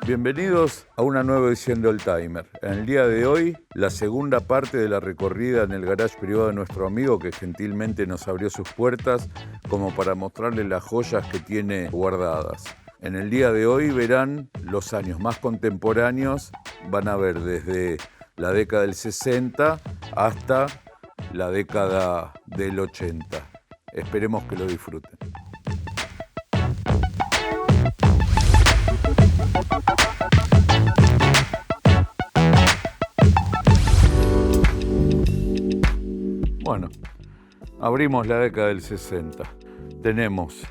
Bienvenidos a una nueva edición de Oldtimer. En el día de hoy, la segunda parte de la recorrida en el garage privado de nuestro amigo que gentilmente nos abrió sus puertas como para mostrarles las joyas que tiene guardadas. En el día de hoy verán los años más contemporáneos, van a ver desde la década del 60 hasta la década del 80. Esperemos que lo disfruten. Bueno, abrimos la década del 60. Tenemos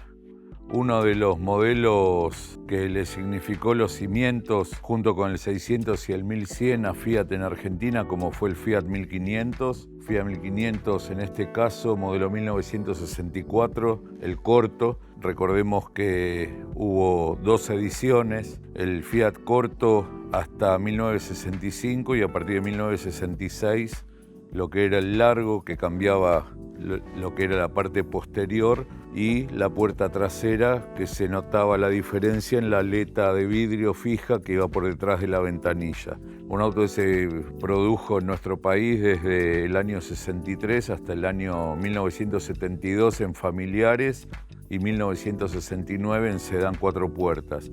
uno de los modelos que le significó los cimientos junto con el 600 y el 1100 a Fiat en Argentina, como fue el Fiat 1500. Fiat 1500 en este caso, modelo 1964, el corto. Recordemos que hubo dos ediciones, el Fiat corto hasta 1965 y a partir de 1966 lo que era el largo, que cambiaba lo que era la parte posterior, y la puerta trasera, que se notaba la diferencia en la aleta de vidrio fija que iba por detrás de la ventanilla. Un auto que se produjo en nuestro país desde el año 63 hasta el año 1972 en familiares y 1969 en sedán 4 puertas.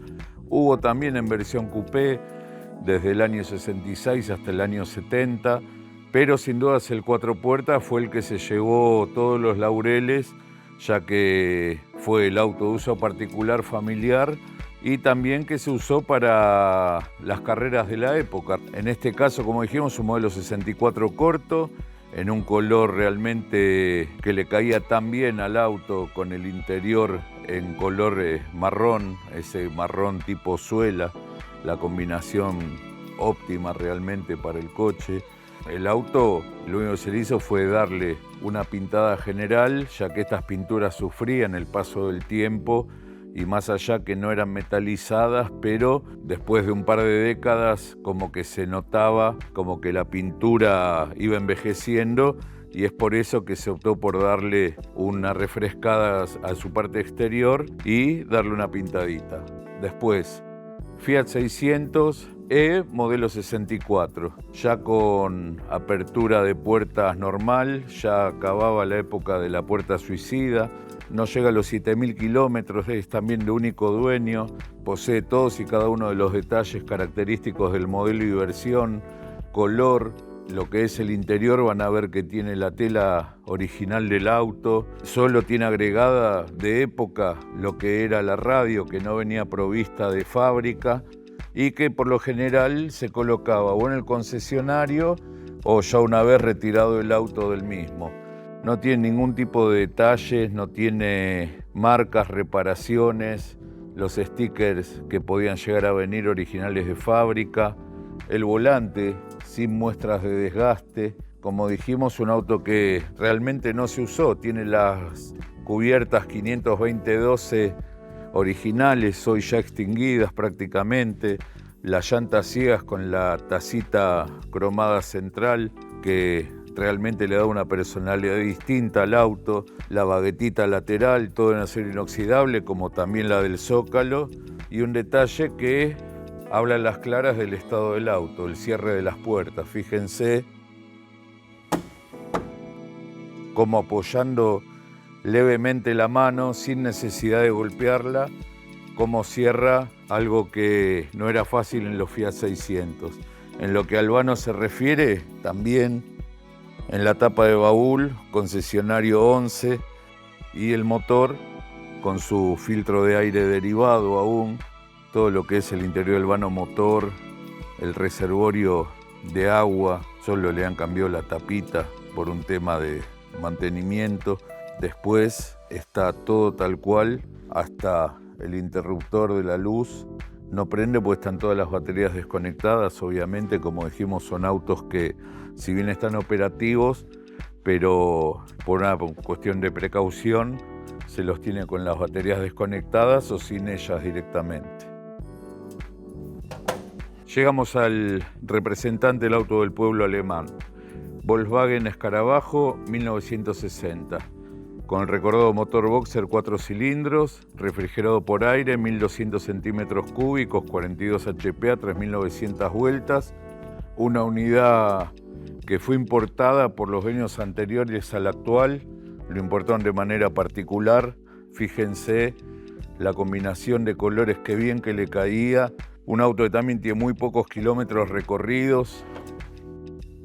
Hubo también en versión coupé desde el año 66 hasta el año 70, pero sin dudas el 4 puertas fue el que se llevó todos los laureles, ya que fue el auto de uso particular familiar y también que se usó para las carreras de la época. En este caso, como dijimos, un modelo 64 corto, en un color realmente que le caía tan bien al auto, con el interior en color marrón, ese marrón tipo suela, la combinación óptima realmente para el coche. El auto, lo único que se le hizo fue darle una pintada general, ya que estas pinturas sufrían el paso del tiempo y más allá que no eran metalizadas, pero después de un par de décadas como que se notaba como que la pintura iba envejeciendo, y es por eso que se optó por darle una refrescada a su parte exterior y darle una pintadita. Después, Fiat 600 modelo 64, ya con apertura de puertas normal, ya acababa la época de la puerta suicida, no llega a los 7.000 kilómetros, es también de único dueño, posee todos y cada uno de los detalles característicos del modelo y versión, color. Lo que es el interior van a ver que tiene la tela original del auto, solo tiene agregada de época lo que era la radio, que no venía provista de fábrica y que por lo general se colocaba o en el concesionario o ya una vez retirado el auto del mismo. No tiene ningún tipo de detalles, no tiene marcas, reparaciones, los stickers que podían llegar a venir originales de fábrica, el volante sin muestras de desgaste. Como dijimos, un auto que realmente no se usó, tiene las cubiertas 520/12 originales, hoy ya extinguidas prácticamente, las llantas ciegas con la tacita cromada central que realmente le da una personalidad distinta al auto, la baguetita lateral, todo en acero inoxidable, como también la del zócalo, y un detalle que habla a las claras del estado del auto, el cierre de las puertas. Fíjense cómo apoyando levemente la mano, sin necesidad de golpearla, cómo cierra algo que no era fácil en los Fiat 600. En lo que al vano se refiere, también en la tapa de baúl, concesionario 11, y el motor con su filtro de aire derivado aún, todo lo que es el interior del vano motor, el reservorio de agua, solo le han cambiado la tapita por un tema de mantenimiento. Después está todo tal cual, hasta el interruptor de la luz no prende porque están todas las baterías desconectadas. Obviamente, como dijimos, son autos que si bien están operativos, pero por una cuestión de precaución se los tiene con las baterías desconectadas o sin ellas directamente. Llegamos al representante del auto del pueblo alemán, Volkswagen Escarabajo 1960. con el recordado motor boxer 4 cilindros, refrigerado por aire, 1200 centímetros cúbicos, 42 HP a 3900 vueltas, una unidad que fue importada por los dueños anteriores al actual, lo importaron de manera particular. Fíjense la combinación de colores que bien que le caía, un auto que también tiene muy pocos kilómetros recorridos,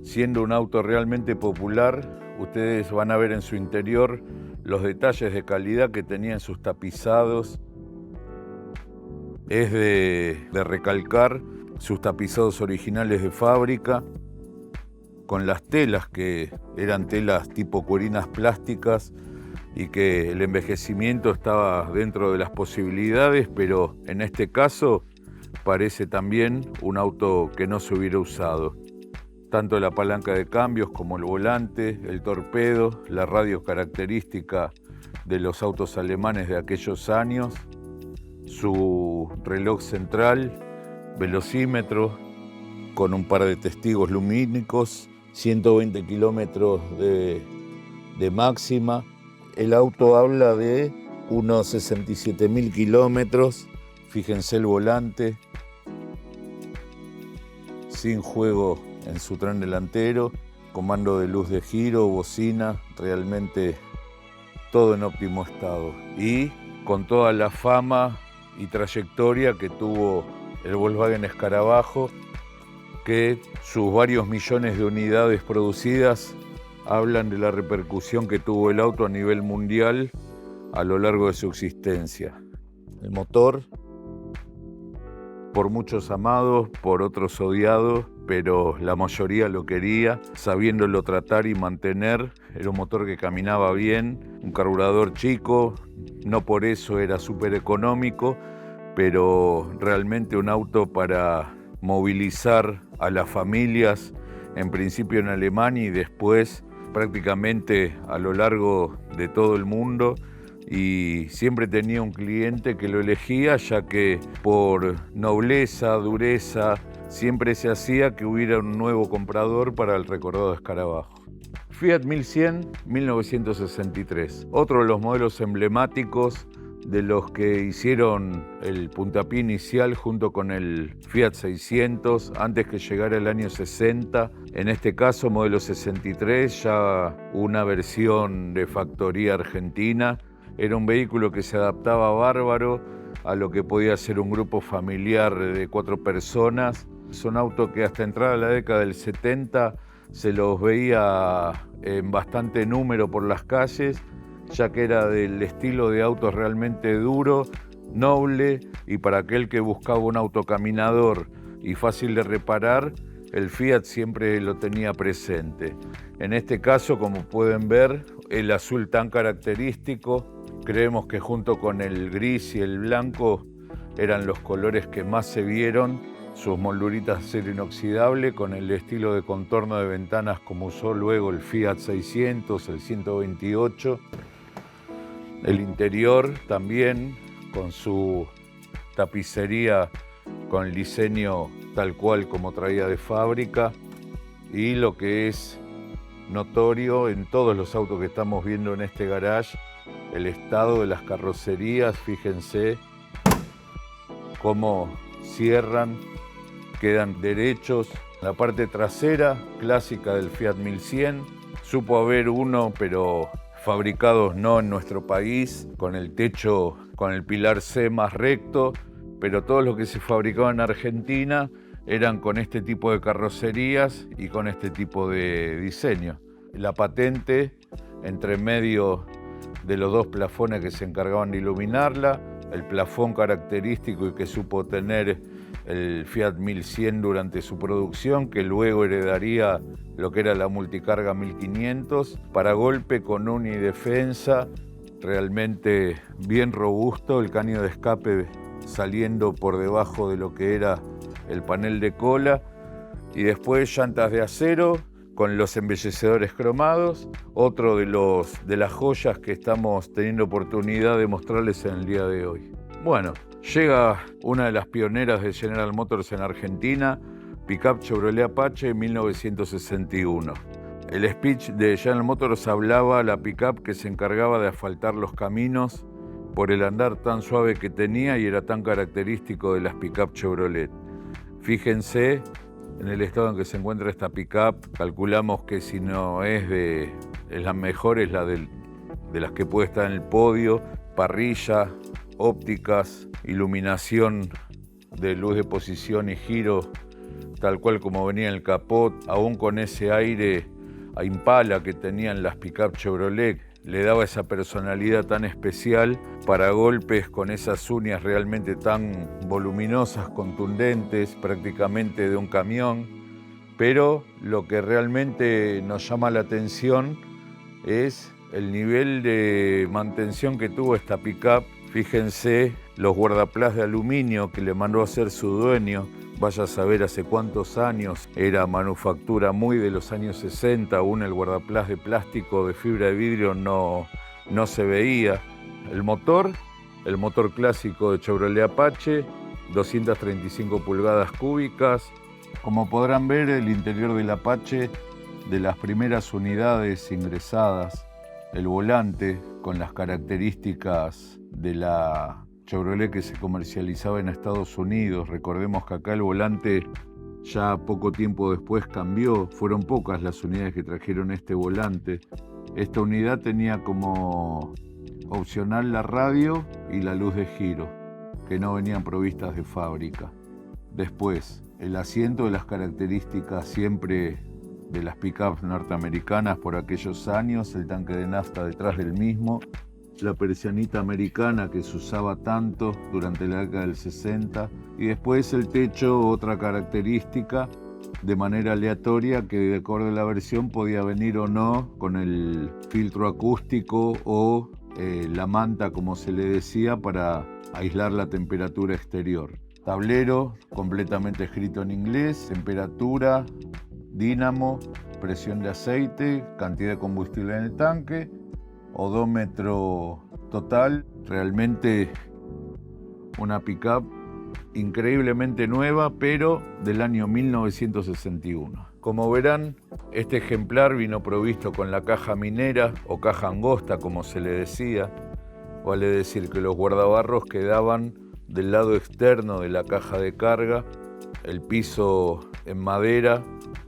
siendo un auto realmente popular. Ustedes van a ver en su interior los detalles de calidad que tenía en sus tapizados. Es de recalcar sus tapizados originales de fábrica, con las telas que eran telas tipo cuerinas plásticas y que el envejecimiento estaba dentro de las posibilidades, pero en este caso parece también un auto que no se hubiera usado. Tanto la palanca de cambios como el volante, el torpedo, la radio característica de los autos alemanes de aquellos años, su reloj central, velocímetro con un par de testigos lumínicos, 120 kilómetros de máxima. El auto habla de unos 67.000 kilómetros. Fíjense el volante, sin juego en su tren delantero, comando de luz de giro, bocina, realmente todo en óptimo estado. Y con toda la fama y trayectoria que tuvo el Volkswagen Escarabajo, que sus varios millones de unidades producidas hablan de la repercusión que tuvo el auto a nivel mundial a lo largo de su existencia. El motor, por muchos amados, por otros odiados, pero la mayoría lo quería, sabiéndolo tratar y mantener. Era un motor que caminaba bien, un carburador chico, no por eso era súper económico, pero realmente un auto para movilizar a las familias, en principio en Alemania y después prácticamente a lo largo de todo el mundo. Y siempre tenía un cliente que lo elegía, ya que por nobleza, dureza, siempre se hacía que hubiera un nuevo comprador para el recordado Escarabajo. Fiat 1100, 1963. Otro de los modelos emblemáticos de los que hicieron el puntapié inicial junto con el Fiat 600 antes que llegara el año 60. En este caso, modelo 63, ya una versión de factoría argentina. Era un vehículo que se adaptaba bárbaro a lo que podía ser un grupo familiar de 4 personas. Son autos que hasta entrada la década del 70 se los veía en bastante número por las calles, ya que era del estilo de autos realmente duro, noble, y para aquel que buscaba un auto caminador y fácil de reparar, el Fiat siempre lo tenía presente. En este caso, como pueden ver, el azul tan característico, creemos que junto con el gris y el blanco eran los colores que más se vieron. Sus molduritas de acero inoxidable con el estilo de contorno de ventanas como usó luego el Fiat 600, el 128. El interior también con su tapicería con el diseño tal cual como traía de fábrica, y lo que es notorio en todos los autos que estamos viendo en este garage, el estado de las carrocerías. Fíjense cómo cierran, quedan derechos. La parte trasera clásica del Fiat 1100, supo haber uno, pero fabricados no en nuestro país, con el techo, con el pilar C más recto, pero todos los que se fabricaban en Argentina eran con este tipo de carrocerías y con este tipo de diseño. La patente entre medio de los dos plafones que se encargaban de iluminarla, el plafón característico y que supo tener el Fiat 1100 durante su producción, que luego heredaría lo que era la multicarga 1500, paragolpe con unidefensa, realmente bien robusto, el caño de escape saliendo por debajo de lo que era el panel de cola, y después llantas de acero con los embellecedores cromados, otro de las joyas que estamos teniendo oportunidad de mostrarles en el día de hoy. Bueno, llega una de las pioneras de General Motors en Argentina, Pickup Chevrolet Apache 1961. El speech de General Motors hablaba la pick-up que se encargaba de asfaltar los caminos por el andar tan suave que tenía y era tan característico de las pick-up Chevrolet. Fíjense en el estado en que se encuentra esta pick-up. Calculamos que si no es la mejor, es la de las que puede estar en el podio. Parrilla, ópticas, iluminación de luz de posición y giro, tal cual como venía en el capot, aún con ese aire a Impala que tenían las pick-up Chevrolet, le daba esa personalidad tan especial. Para golpes con esas uñas realmente tan voluminosas, contundentes, prácticamente de un camión. Pero lo que realmente nos llama la atención es el nivel de mantención que tuvo esta pick-up. Fíjense los guardaplas de aluminio que le mandó a hacer su dueño. Vaya a saber hace cuántos años, era manufactura muy de los años 60, aún el guardaplas de plástico, de fibra de vidrio no se veía. El motor clásico de Chevrolet Apache, 235 pulgadas cúbicas. Como podrán ver, el interior del Apache, de las primeras unidades ingresadas, el volante con las características de la Chevrolet que se comercializaba en Estados Unidos. Recordemos que acá el volante ya poco tiempo después cambió. Fueron pocas las unidades que trajeron este volante. Esta unidad tenía como opcional la radio y la luz de giro, que no venían provistas de fábrica. Después, el asiento de las características siempre de las pick-ups norteamericanas por aquellos años, el tanque de nafta detrás del mismo, la persianita americana que se usaba tanto durante la década del 60, y después el techo, otra característica, de manera aleatoria, que de acuerdo a la versión podía venir o no con el filtro acústico o la manta, como se le decía, para aislar la temperatura exterior. Tablero completamente escrito en inglés, temperatura, dínamo, presión de aceite, cantidad de combustible en el tanque, odómetro total. Realmente una pick-up increíblemente nueva, pero del año 1961. Como verán, este ejemplar vino provisto con la caja minera o caja angosta, como se le decía. Vale decir que los guardabarros quedaban del lado externo de la caja de carga, el piso en madera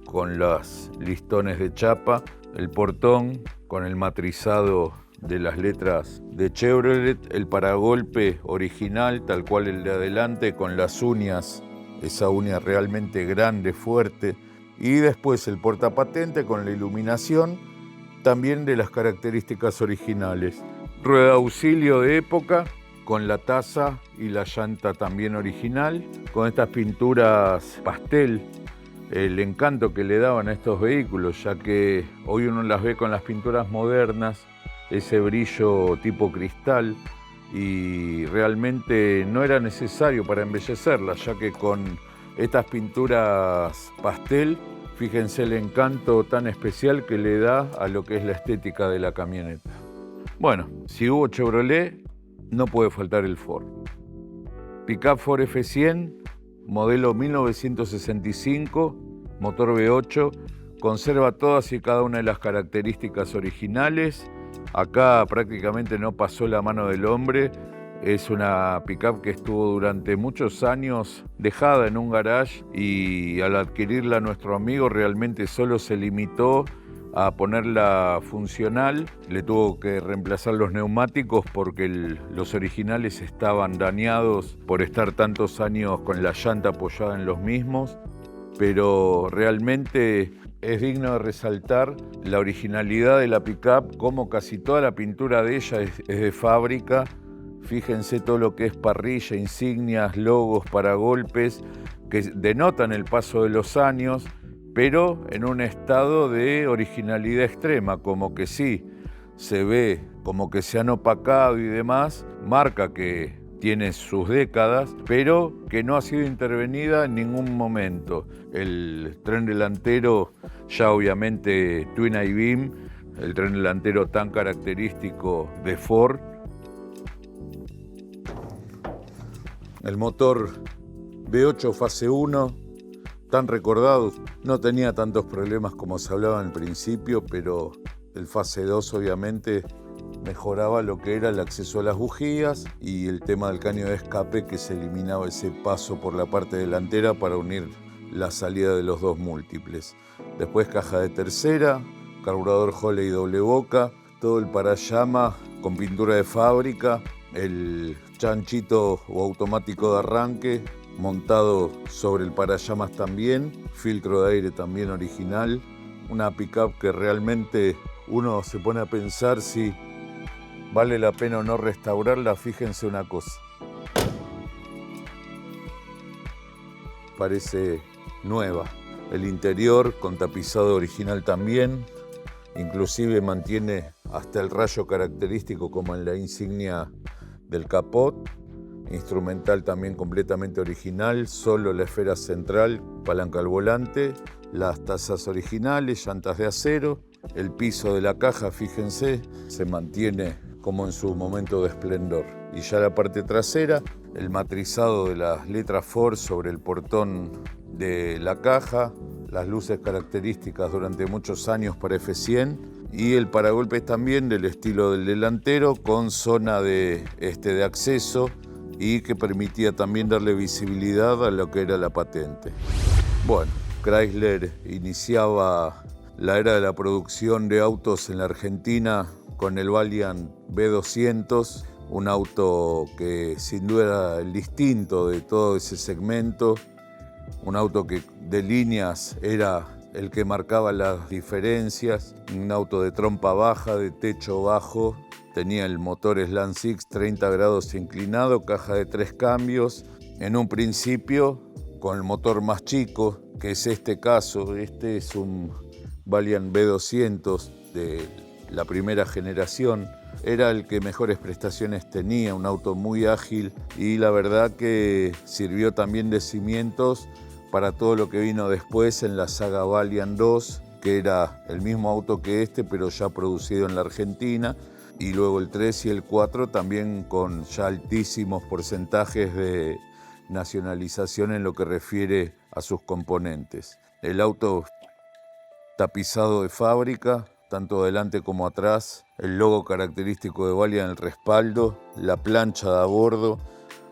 con los listones de chapa, el portón con el matrizado de las letras de Chevrolet, el paragolpe original, tal cual el de adelante, con las uñas, esa uña realmente grande, fuerte, y después el portapatente con la iluminación, también de las características originales. Rueda auxilio de época, con la taza y la llanta también original, con estas pinturas pastel, el encanto que le daban a estos vehículos, ya que hoy uno las ve con las pinturas modernas, ese brillo tipo cristal, y realmente no era necesario para embellecerlas, ya que con estas pinturas pastel, fíjense el encanto tan especial que le da a lo que es la estética de la camioneta. Bueno, si hubo Chevrolet, no puede faltar el Ford. Pickup Ford F100, modelo 1965, motor V8, conserva todas y cada una de las características originales. Acá prácticamente no pasó la mano del hombre. Es una pickup que estuvo durante muchos años dejada en un garage, y al adquirirla nuestro amigo realmente solo se limitó a ponerla funcional. Le tuvo que reemplazar los neumáticos porque los originales estaban dañados por estar tantos años con la llanta apoyada en los mismos, pero realmente es digno de resaltar la originalidad de la pickup, como casi toda la pintura de ella es de fábrica. Fíjense todo lo que es parrilla, insignias, logos, paragolpes, que denotan el paso de los años, pero en un estado de originalidad extrema, como que sí, se ve como que se han opacado y demás, marca que tiene sus décadas, pero que no ha sido intervenida en ningún momento. El tren delantero, ya obviamente Twin I-Beam, el tren delantero tan característico de Ford. El motor V8 fase 1, tan recordados. No tenía tantos problemas como se hablaba al principio, pero el fase 2 obviamente mejoraba lo que era el acceso a las bujías y el tema del caño de escape, que se eliminaba ese paso por la parte delantera para unir la salida de los dos múltiples. Después caja de tercera, carburador Holley doble boca, todo el parallama con pintura de fábrica, el chanchito o automático de arranque montado sobre el parallamas también, filtro de aire también original, una pickup que realmente uno se pone a pensar si vale la pena o no restaurarla. Fíjense una cosa, parece nueva, el interior con tapizado original también, inclusive mantiene hasta el rayo característico como en la insignia del capot, instrumental también completamente original, solo la esfera central, palanca al volante, las tazas originales, llantas de acero, el piso de la caja, fíjense, se mantiene como en su momento de esplendor. Y ya la parte trasera, el matrizado de las letras Ford sobre el portón de la caja, las luces características durante muchos años para F100 y el paragolpes también del estilo del delantero con zona de acceso y que permitía también darle visibilidad a lo que era la patente. Bueno, Chrysler iniciaba la era de la producción de autos en la Argentina con el Valiant B200, un auto que sin duda era el distinto de todo ese segmento, un auto que de líneas era el que marcaba las diferencias, un auto de trompa baja, de techo bajo, tenía el motor Slant Six 30 grados inclinado, caja de 3 cambios, en un principio con el motor más chico, que es este caso, este es un Valiant B200 de la primera generación, era el que mejores prestaciones tenía, un auto muy ágil y la verdad que sirvió también de cimientos para todo lo que vino después en la saga Valiant 2, que era el mismo auto que este, pero ya producido en la Argentina, y luego el 3 y el 4 también con ya altísimos porcentajes de nacionalización en lo que refiere a sus componentes. El auto tapizado de fábrica, tanto adelante como atrás, el logo característico de Valiant en el respaldo, la plancha de a bordo,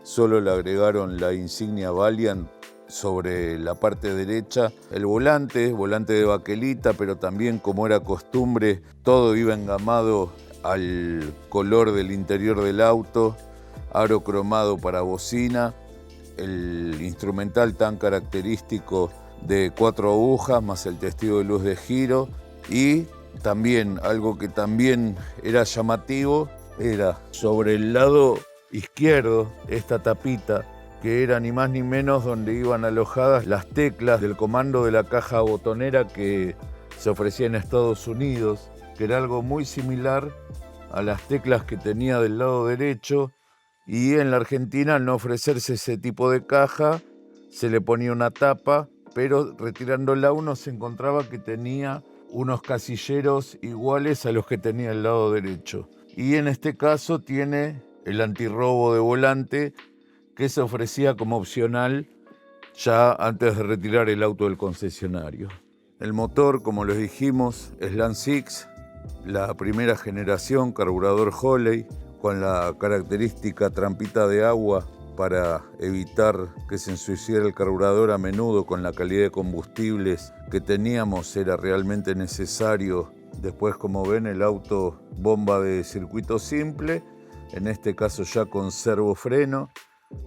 solo le agregaron la insignia Valiant sobre la parte derecha, el volante de baquelita, pero también, como era costumbre, todo iba engamado al color del interior del auto, aro cromado para bocina, el instrumental tan característico de 4 agujas más el testigo de luz de giro, y también algo que también era llamativo era sobre el lado izquierdo esta tapita que era ni más ni menos donde iban alojadas las teclas del comando de la caja botonera que se ofrecía en Estados Unidos, que era algo muy similar a las teclas que tenía del lado derecho, y en la Argentina, al no ofrecerse ese tipo de caja, se le ponía una tapa, pero retirándola uno se encontraba que tenía unos casilleros iguales a los que tenía el lado derecho. Y en este caso tiene el antirrobo de volante, que se ofrecía como opcional ya antes de retirar el auto del concesionario. El motor, como les dijimos, Slant Six, la primera generación, carburador Holley, con la característica trampita de agua para evitar que se ensuciara el carburador a menudo. Con la calidad de combustibles que teníamos era realmente necesario. Después, como ven, el auto bomba de circuito simple, en este caso ya con servofreno,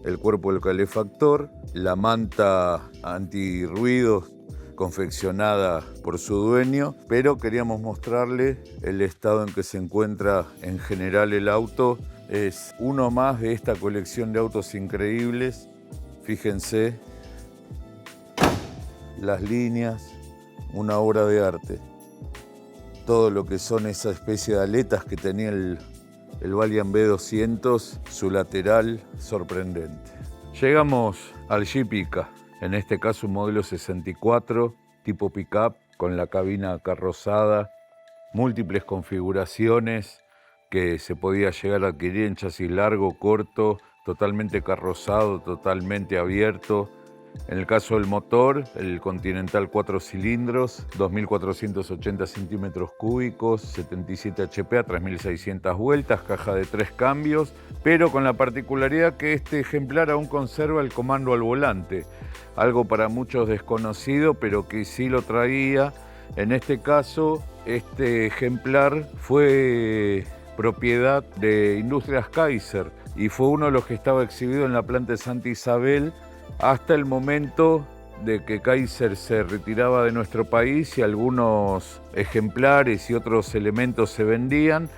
el cuerpo del calefactor, la manta antirruidos confeccionada por su dueño, pero queríamos mostrarle el estado en que se encuentra en general el auto. Es uno más de esta colección de autos increíbles. Fíjense las líneas, una obra de arte. Todo lo que son esa especie de aletas que tenía el Valiant B200, su lateral sorprendente. Llegamos al Jeep Ica, en este caso un modelo 64, tipo pickup, con la cabina acarrozada, múltiples configuraciones que se podía llegar a adquirir en chasis largo, corto, totalmente carrozado, totalmente abierto, En el caso del motor, el Continental 4 cilindros, 2.480 centímetros cúbicos, 77 HP a 3.600 vueltas, caja de 3 cambios, pero con la particularidad que este ejemplar aún conserva el comando al volante, algo para muchos desconocido, pero que sí lo traía. En este caso, este ejemplar fue propiedad de Industrias Kaiser y fue uno de los que estaba exhibido en la planta de Santa Isabel hasta el momento de que Kaiser se retiraba de nuestro país y algunos ejemplares y otros elementos se vendían.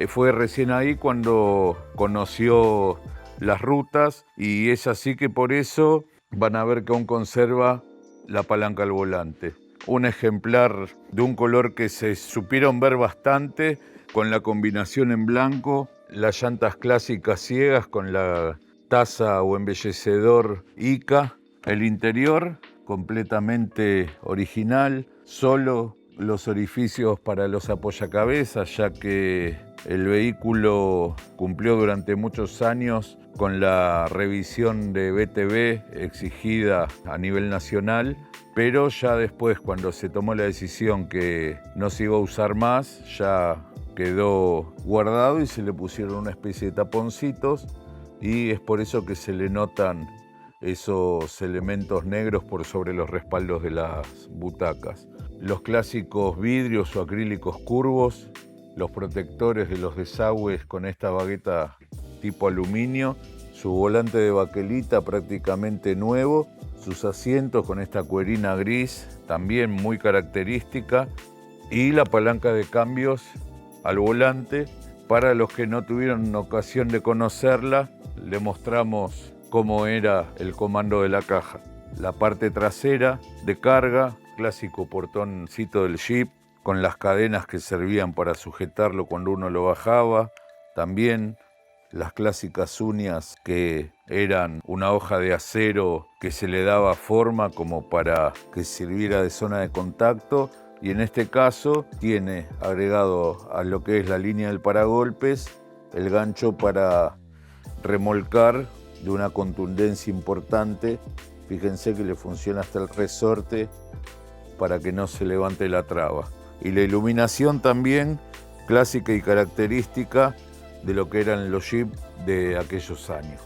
Fue recién ahí cuando conoció las rutas y es así que por eso van a ver que aún conserva la palanca al volante. Un ejemplar de un color que se supieron ver bastante, con la combinación en blanco, las llantas clásicas ciegas con la taza o embellecedor ICA, el interior completamente original, solo los orificios para los apoyacabezas, ya que el vehículo cumplió durante muchos años con la revisión de BTV exigida a nivel nacional, pero ya después, cuando se tomó la decisión que no se iba a usar más, ya quedó guardado y se le pusieron una especie de taponcitos y es por eso que se le notan esos elementos negros por sobre los respaldos de las butacas. Los clásicos vidrios o acrílicos curvos, los protectores de los desagües con esta bagueta tipo aluminio, su volante de baquelita prácticamente nuevo, sus asientos con esta cuerina gris también muy característica y la palanca de cambios al volante. Para los que no tuvieron ocasión de conocerla, le mostramos cómo era el comando de la caja. La parte trasera de carga, clásico portoncito del Jeep, con las cadenas que servían para sujetarlo cuando uno lo bajaba. También las clásicas uñas que eran una hoja de acero que se le daba forma como para que sirviera de zona de contacto. Y en este caso tiene agregado a lo que es la línea del paragolpes el gancho para remolcar de una contundencia importante. Fíjense que le funciona hasta el resorte para que no se levante la traba. Y la iluminación también clásica y característica de lo que eran los Jeep de aquellos años.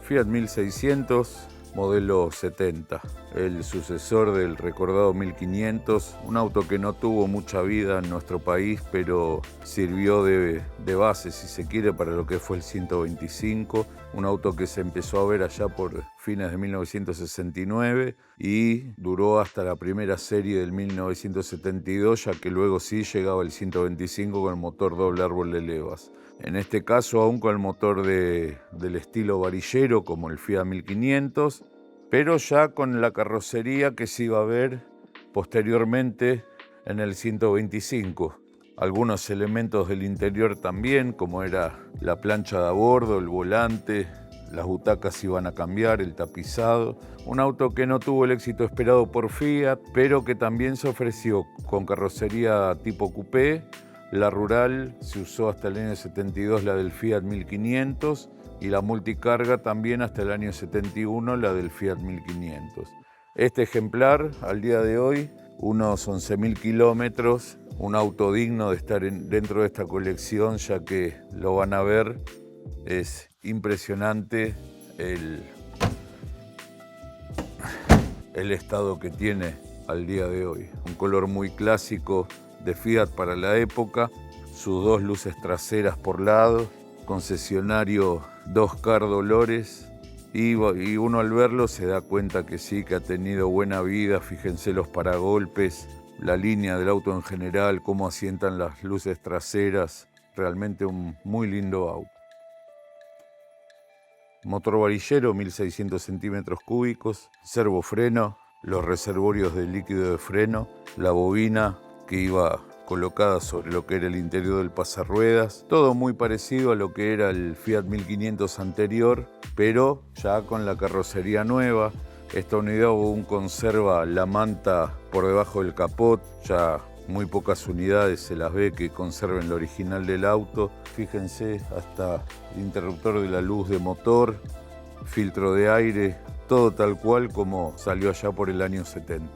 Fiat 1600, modelo 70, el sucesor del recordado 1500, un auto que no tuvo mucha vida en nuestro país, pero sirvió de base, si se quiere, para lo que fue el 125, un auto que se empezó a ver allá por fines de 1969 y duró hasta la primera serie del 1972, ya que luego sí llegaba el 125 con el motor doble árbol de levas. En este caso aún con el motor del estilo varillero como el Fiat 1500, pero ya con la carrocería que se iba a ver posteriormente en el 125. Algunos elementos del interior también, como era la plancha de a bordo, el volante, las butacas iban a cambiar, el tapizado. Un auto que no tuvo el éxito esperado por Fiat, pero que también se ofreció con carrocería tipo coupé. La rural se usó hasta el año 72, la del Fiat 1500, y la multicarga también hasta el año 71, la del Fiat 1500. Este ejemplar, al día de hoy, unos 11.000 kilómetros, un auto digno de estar dentro de esta colección, ya que lo van a ver, es impresionante el estado que tiene al día de hoy. Un color muy clásico de Fiat para la época, sus dos luces traseras por lado, concesionario 2CAR Dolores, y uno al verlo se da cuenta que sí, que ha tenido buena vida. Fíjense los paragolpes, la línea del auto en general, cómo asientan las luces traseras, realmente un muy lindo auto. Motor varillero, 1.600 centímetros cúbicos, servofreno, los reservorios de líquido de freno, la bobina que iba colocada sobre lo que era el interior del pasarruedas. Todo muy parecido a lo que era el Fiat 1500 anterior, pero ya con la carrocería nueva. Esta unidad aún conserva la manta por debajo del capot, ya muy pocas unidades se las ve que conserven lo original del auto. Fíjense, hasta el interruptor de la luz de motor, filtro de aire todo tal cual como salió allá por el año 70.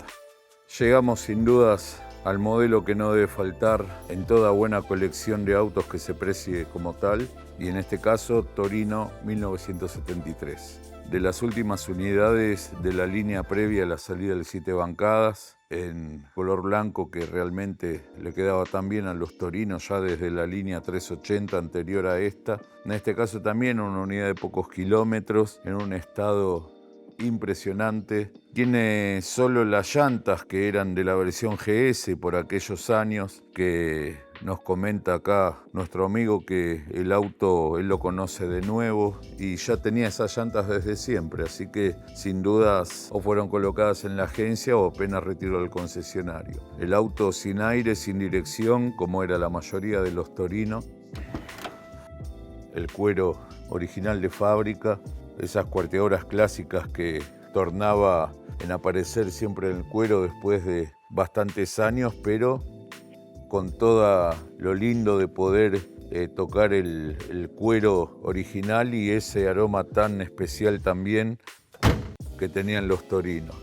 Llegamos sin dudas al modelo que no debe faltar en toda buena colección de autos que se precie como tal, y en este caso Torino 1973. De las últimas unidades de la línea previa a la salida del 7 bancadas, en color blanco, que realmente le quedaba tan bien a los Torinos ya desde la línea 380 anterior a esta. En este caso también una unidad de pocos kilómetros, en un estado impresionante. Tiene solo las llantas que eran de la versión GS por aquellos años, que nos comenta acá nuestro amigo que el auto él lo conoce de nuevo y ya tenía esas llantas desde siempre, así que sin dudas o fueron colocadas en la agencia o apenas retiró al concesionario. El auto sin aire, sin dirección, como era la mayoría de los Torinos. El cuero original de fábrica, esas cuarteadoras clásicas que tornaba en aparecer siempre en el cuero después de bastantes años, pero con todo lo lindo de poder tocar el cuero original y ese aroma tan especial también que tenían los Torinos.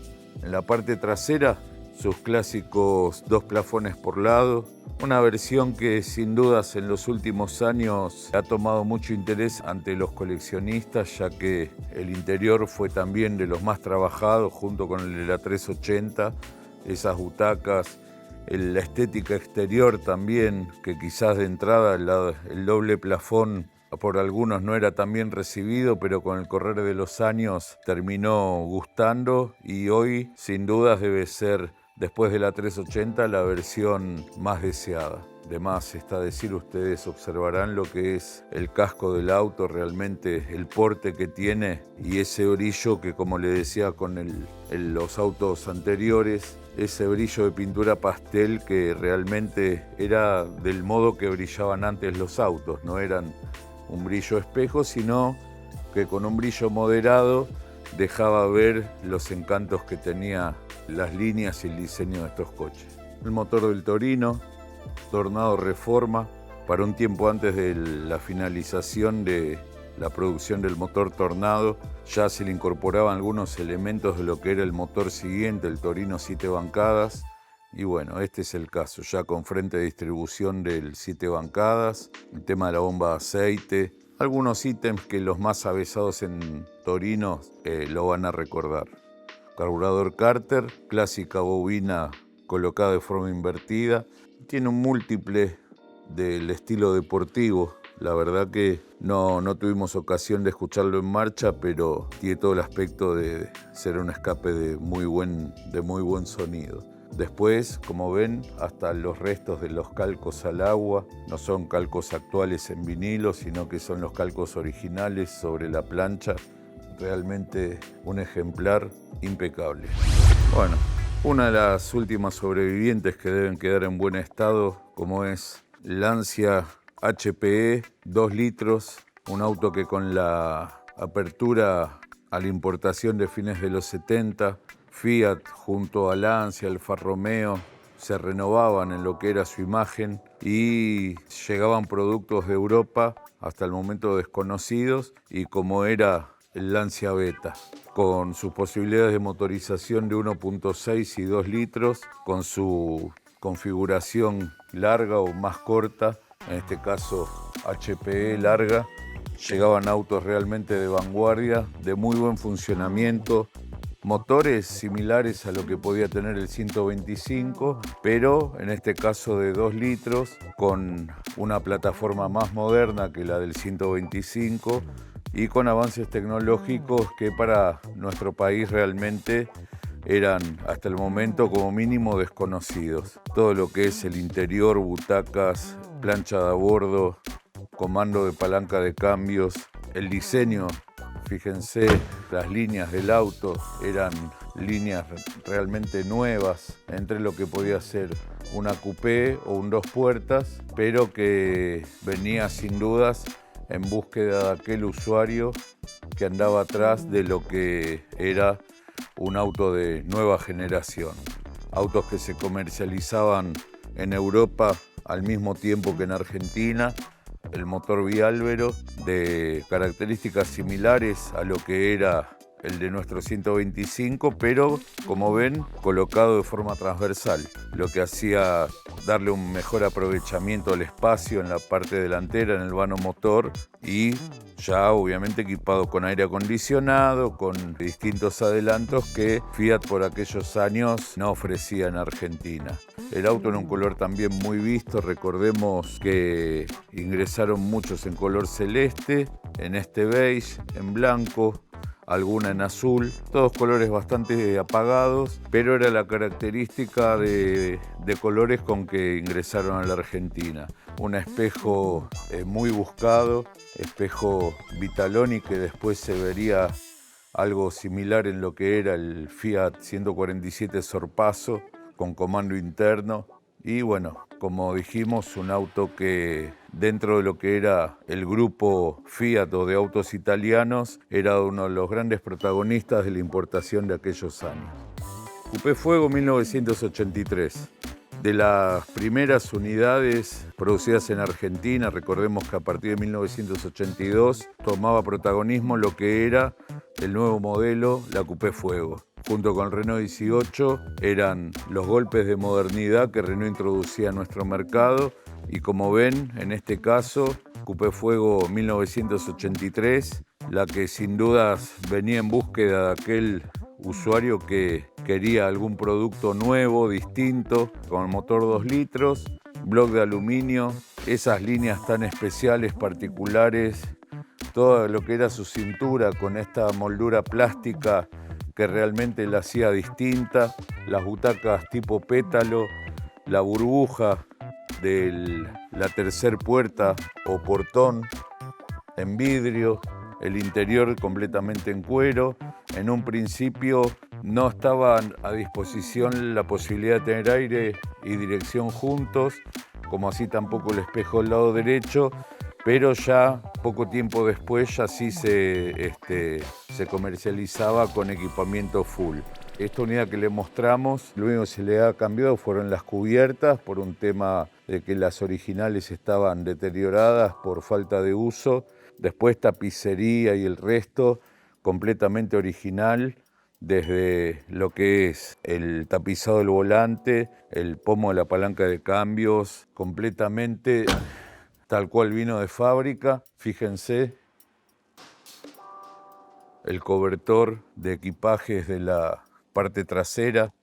En la parte trasera, sus clásicos 2 plafones por lado, una versión que sin dudas en los últimos años ha tomado mucho interés ante los coleccionistas, ya que el interior fue también de los más trabajados junto con el de la 380, esas butacas, la estética exterior también, que quizás de entrada el doble plafón por algunos no era tan bien recibido, pero con el correr de los años terminó gustando y hoy sin dudas debe ser, después de la 380, la versión más deseada. De más está decir, ustedes observarán lo que es el casco del auto, realmente el porte que tiene y ese brillo que, como le decía con los autos anteriores, ese brillo de pintura pastel que realmente era del modo que brillaban antes los autos, no eran un brillo espejo, sino que con un brillo moderado dejaba ver los encantos que tenía las líneas y el diseño de estos coches. El motor del Torino, Tornado Reforma, para un tiempo antes de la finalización de la producción del motor Tornado, ya se le incorporaban algunos elementos de lo que era el motor siguiente, el Torino 7 bancadas, y bueno, este es el caso, ya con frente de distribución del 7 bancadas, el tema de la bomba de aceite, algunos ítems que los más avesados en Torino lo van a recordar. Carburador Carter, clásica bobina colocada de forma invertida, tiene un múltiple del estilo deportivo. La verdad que no tuvimos ocasión de escucharlo en marcha, pero tiene todo el aspecto de ser un escape de muy buen sonido. Después, como ven, hasta los restos de los calcos al agua, no son calcos actuales en vinilo, sino que son los calcos originales sobre la plancha. Realmente un ejemplar impecable. Bueno, una de las últimas sobrevivientes que deben quedar en buen estado, como es Lancia HPE 2 litros, un auto que con la apertura a la importación de fines de los 70, Fiat junto a Lancia, Alfa Romeo, se renovaban en lo que era su imagen y llegaban productos de Europa hasta el momento desconocidos, y como era el Lancia Beta, con sus posibilidades de motorización de 1.6 y 2 litros, con su configuración larga o más corta, en este caso HPE larga, llegaban autos realmente de vanguardia, de muy buen funcionamiento, motores similares a lo que podía tener el 125, pero en este caso de 2 litros, con una plataforma más moderna que la del 125 y con avances tecnológicos que para nuestro país realmente eran hasta el momento como mínimo desconocidos. Todo lo que es el interior, butacas, plancha de a bordo, comando de palanca de cambios, el diseño. Fíjense, las líneas del auto eran líneas realmente nuevas entre lo que podía ser una coupé o un 2 puertas, pero que venía sin dudas en búsqueda de aquel usuario que andaba atrás de lo que era un auto de nueva generación. Autos que se comercializaban en Europa al mismo tiempo que en Argentina, el motor biálvero de características similares a lo que era el de nuestro 125, pero como ven, colocado de forma transversal, lo que hacía darle un mejor aprovechamiento al espacio en la parte delantera, en el vano motor, y ya obviamente equipado con aire acondicionado, con distintos adelantos que Fiat por aquellos años no ofrecía en Argentina. El auto en un color también muy visto, recordemos que ingresaron muchos en color celeste, en este beige, en blanco, alguna en azul, todos colores bastante apagados, pero era la característica de colores con que ingresaron a la Argentina. Un espejo muy buscado, espejo Vitaloni, que después se vería algo similar en lo que era el Fiat 147 Sorpaso, con comando interno. Y bueno, como dijimos, un auto que dentro de lo que era el grupo Fiat o de autos italianos, era uno de los grandes protagonistas de la importación de aquellos años. Coupé Fuego 1983. De las primeras unidades producidas en Argentina, recordemos que a partir de 1982 tomaba protagonismo lo que era el nuevo modelo, la Coupé Fuego. Junto con el Renault 18 eran los golpes de modernidad que Renault introducía a nuestro mercado, y como ven, en este caso, Coupé Fuego 1983, la que sin dudas venía en búsqueda de aquel usuario que quería algún producto nuevo, distinto, con el motor 2 litros, bloque de aluminio, esas líneas tan especiales, particulares, todo lo que era su cintura con esta moldura plástica que realmente la hacía distinta, las butacas tipo pétalo, la burbuja de la tercer puerta o portón en vidrio, el interior completamente en cuero. En un principio no estaba a disposición la posibilidad de tener aire y dirección juntos, como así tampoco el espejo del lado derecho, pero ya poco tiempo después ya sí se comercializaba con equipamiento full. Esta unidad que le mostramos, lo único que se le ha cambiado fueron las cubiertas por un tema de que las originales estaban deterioradas por falta de uso. Después tapicería y el resto completamente original, desde lo que es el tapizado del volante, el pomo de la palanca de cambios, completamente tal cual vino de fábrica. Fíjense, el cobertor de equipajes de la parte trasera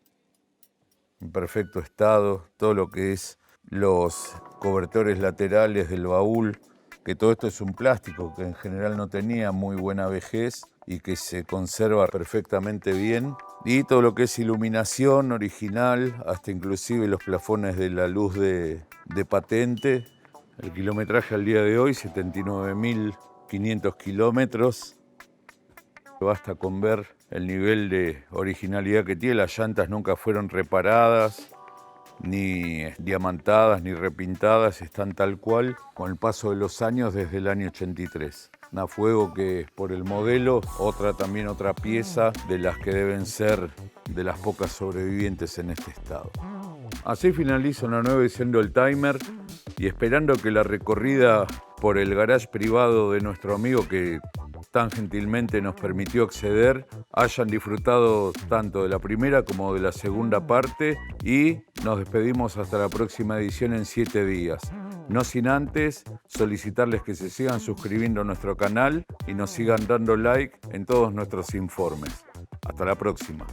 en perfecto estado, todo lo que es los cobertores laterales del baúl, que todo esto es un plástico que en general no tenía muy buena vejez y que se conserva perfectamente bien. Y todo lo que es iluminación original, hasta inclusive los plafones de la luz de patente. El kilometraje al día de hoy, 79.500 kilómetros. Basta con ver el nivel de originalidad que tiene. Las llantas nunca fueron reparadas, ni diamantadas, ni repintadas, están tal cual con el paso de los años desde el año 83. Una Fuego que por el modelo, también otra pieza de las que deben ser de las pocas sobrevivientes en este estado. Así finaliza una nueva edición de Oldtimer, y esperando que la recorrida por el garage privado de nuestro amigo que tan gentilmente nos permitió acceder, hayan disfrutado tanto de la primera como de la segunda parte, y nos despedimos hasta la próxima edición en 7 días. No sin antes solicitarles que se sigan suscribiendo a nuestro canal y nos sigan dando like en todos nuestros informes. Hasta la próxima.